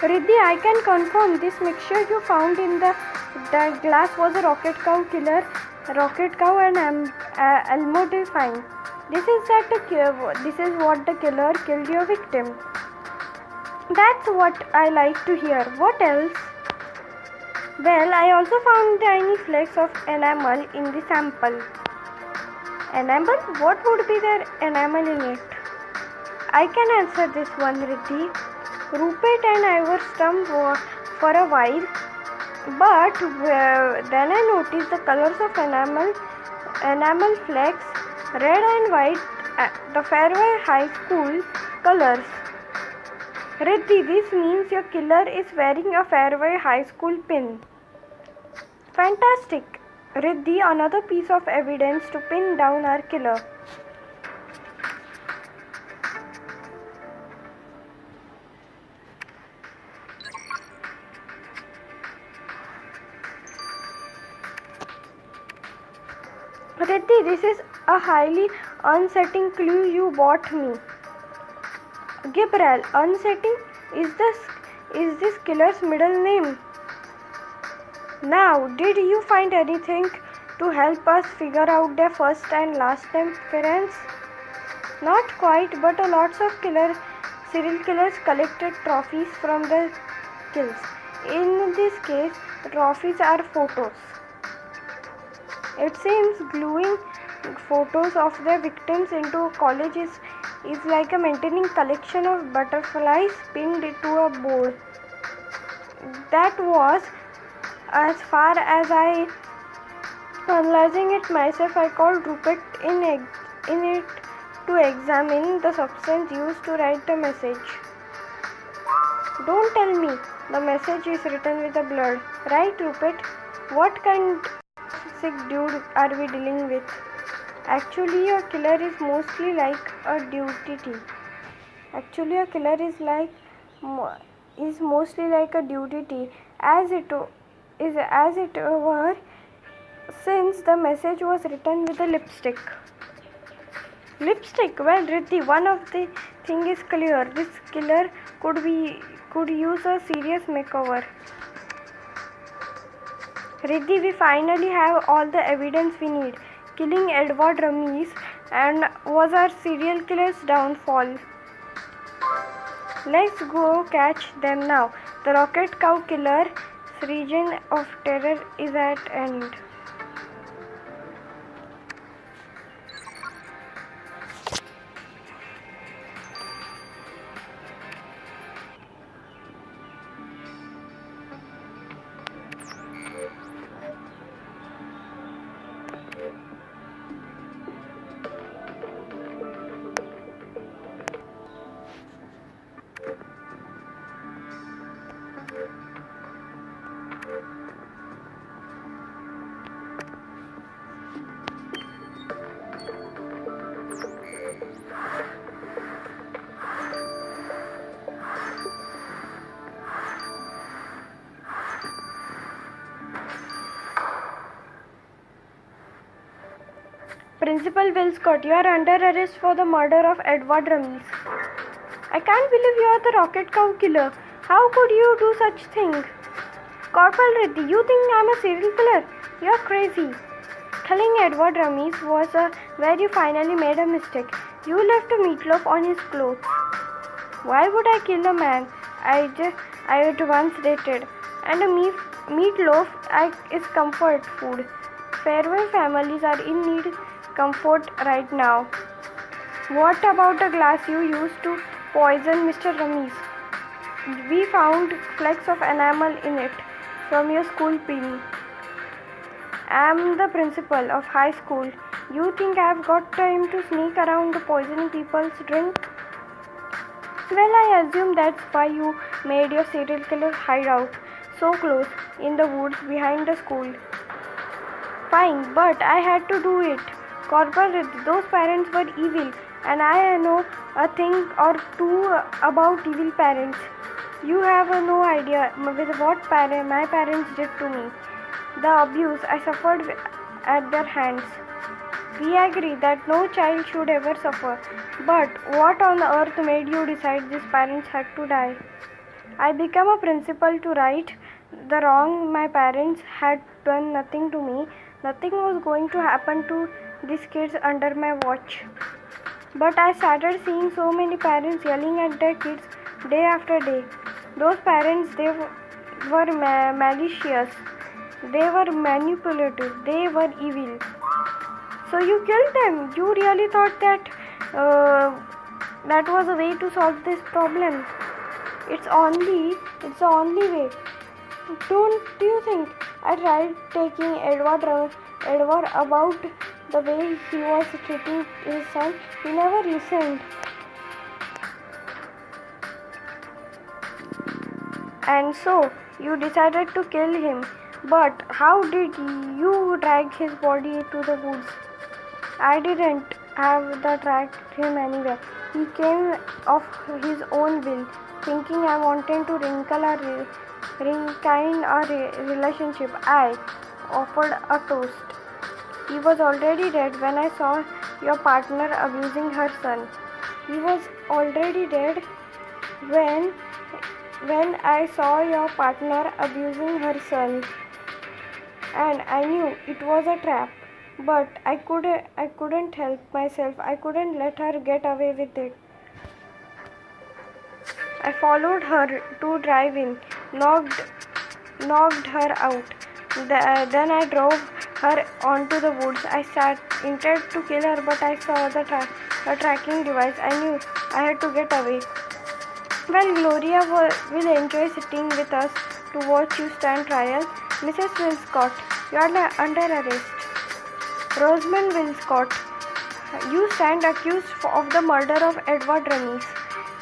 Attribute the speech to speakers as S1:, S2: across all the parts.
S1: Riddhi, I can confirm this mixture you found in the glass was a rocket cow killer, rocket cow and amlodipine. This is what the killer killed your victim. That's what I like to hear. What else? Well, I also found tiny flakes of enamel in the sample. Enamel? What would be the enamel in it? I can answer this one, Riddhi. Rupert and I were stumped for a while, but then I noticed the colors of enamel flakes, red and white, the Fairway High School colors. Riddhi, this means your killer is wearing a Fairway High School pin. Fantastic! Riddhi, another piece of evidence to pin down our killer. Riddhi, this is a highly unsettling clue you bought me. Gabriel, unsettling? Is this killer's middle name? Now, did you find anything to help us figure out their first and last name parents? Not quite, but lots of serial killers collected trophies from the kills. In this case, the trophies are photos. It seems gluing photos of their victims into colleges is like a maintaining collection of butterflies pinned to a board. That was as far as I analyzing it myself. I called Rupert in it to examine the substance used to write the message. Don't tell me the message is written with the blood, right, Rupert? What kind of sick dude are we dealing with? Actually, your killer is mostly like a duty. Actually, a killer is mostly like a duty, as it were, since the message was written with a lipstick. Lipstick? Well, Riddhi, one of the thing is clear. This killer could use a serious makeover. Riddhi, we finally have all the evidence we need. Killing Edward Ramirez and was our serial killer's downfall. Let's go catch them now. The rocket cow killer's reign of terror is at end. Principal Will Scott, you are under arrest for the murder of Edward Ramirez. I can't believe you are the rocket cow killer. How could you do such thing? Corporal Riddhi, you think I'm a serial killer? You're crazy. Killing Edward Ramirez was where you finally made a mistake. You left a meatloaf on his clothes. Why would I kill a man I had once dated? And a meatloaf is comfort food. Fairway families are in need comfort right now. What about the glass you used to poison Mr. Ramirez? We found flecks of enamel in it from your school pin. I'm the principal of high school. You think I've got time to sneak around poisoning people's drink? Well, I assume that's why you made your serial killer hideout so close in the woods behind the school. Fine, but I had to do it. Corporal, those parents were evil, and I know a thing or two about evil parents. You have no idea with what my parents did to me. The abuse I suffered at their hands. We agree that no child should ever suffer. But what on earth made you decide these parents had to die? I became a principal to right the wrong. My parents had done nothing to me. Nothing was going to happen to these kids under my watch. But I started seeing so many parents yelling at their kids day after day. Those parents, they were malicious. They were manipulative. They were evil. So you killed them. You really thought that that was a way to solve this problem? It's the only way. Don't you think? I tried taking Edward about the way he was treating his son. He never listened. And so you decided to kill him. But how did you drag his body to the woods? I didn't have the track him anywhere. He came of his own will, thinking I wanted to rekindle our relationship. I offered a toast. He was already dead when I saw your partner abusing her son. He was already dead when I saw your partner abusing her son. And I knew it was a trap. But I couldn't help myself. I couldn't let her get away with it. I followed her to drive-in, knocked her out. Then I drove her onto the woods. I intended to kill her, but I saw the tracking device. I knew I had to get away. Well, Gloria will enjoy sitting with us to watch you stand trial. Mrs. Wilscott, you are under arrest. Rosamond Wilscott, you stand accused of the murder of Edward Ramis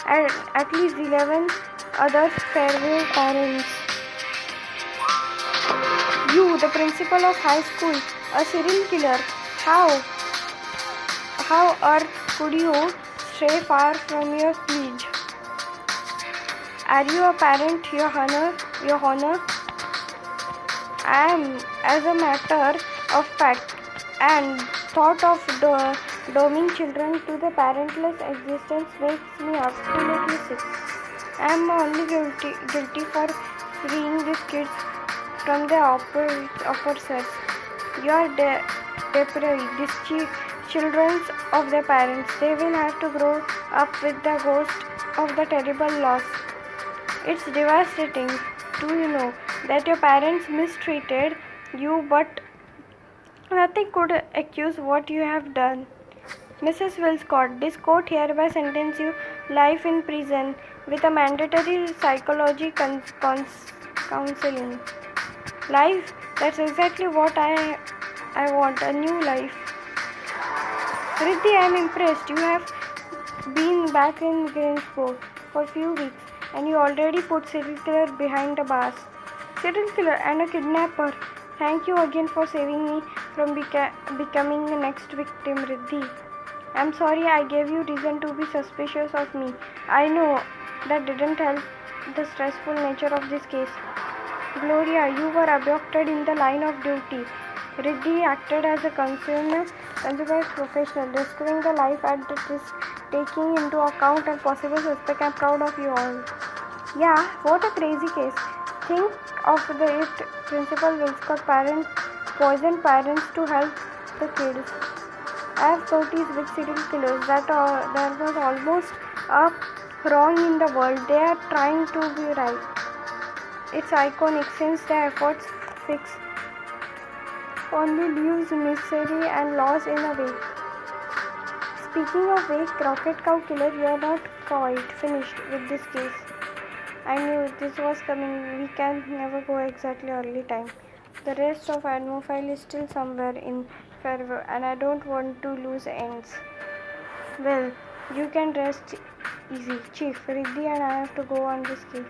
S1: and at least 11 other Fairview parents. You, the principal of high school, a serial killer. How earth could you stray far from your pledge? Are you a parent, Your Honor? I am, as a matter of fact, and thought of doming children to the parentless existence makes me absolutely sick. I am only guilty for freeing these kids from their oppressors. You are deprived these children of their parents. They will have to grow up with the ghost of the terrible loss. It's devastating. Do you know that your parents mistreated you, but nothing could accuse what you have done? Mrs. Wilscott, this court hereby sentences you life in prison with a mandatory psychology counseling. Life? That's exactly what I want, a new life. Riddhi, I am impressed. You have been back in Greensboro for a few weeks and you already put serial killer behind the bars. Serial killer and a kidnapper. Thank you again for saving me from becoming the next victim, Riddhi. I'm sorry I gave you reason to be suspicious of me. I know that didn't help the stressful nature of this case. Gloria, you were abducted in the line of duty. Riddhi acted as a consummate professional, rescuing the life at the risk, taking into account a possible suspect. I'm proud of you all. Yeah, what a crazy case. Think of it, Principal Wilscott poisoned parents to help the kids. I have noticed with serial killers that there was almost a wrong in the world. They are trying to be right. It's iconic since their efforts fix only leaves misery and loss in a way. Speaking of wake, Rocket Cow Killer, you are not quite finished with this case. I knew this was coming. We can never go exactly early time. The rest of Admophile is still somewhere in Fairview and I don't want to lose ends. Well, you can rest easy. Chief, Riddhi and I have to go on this case.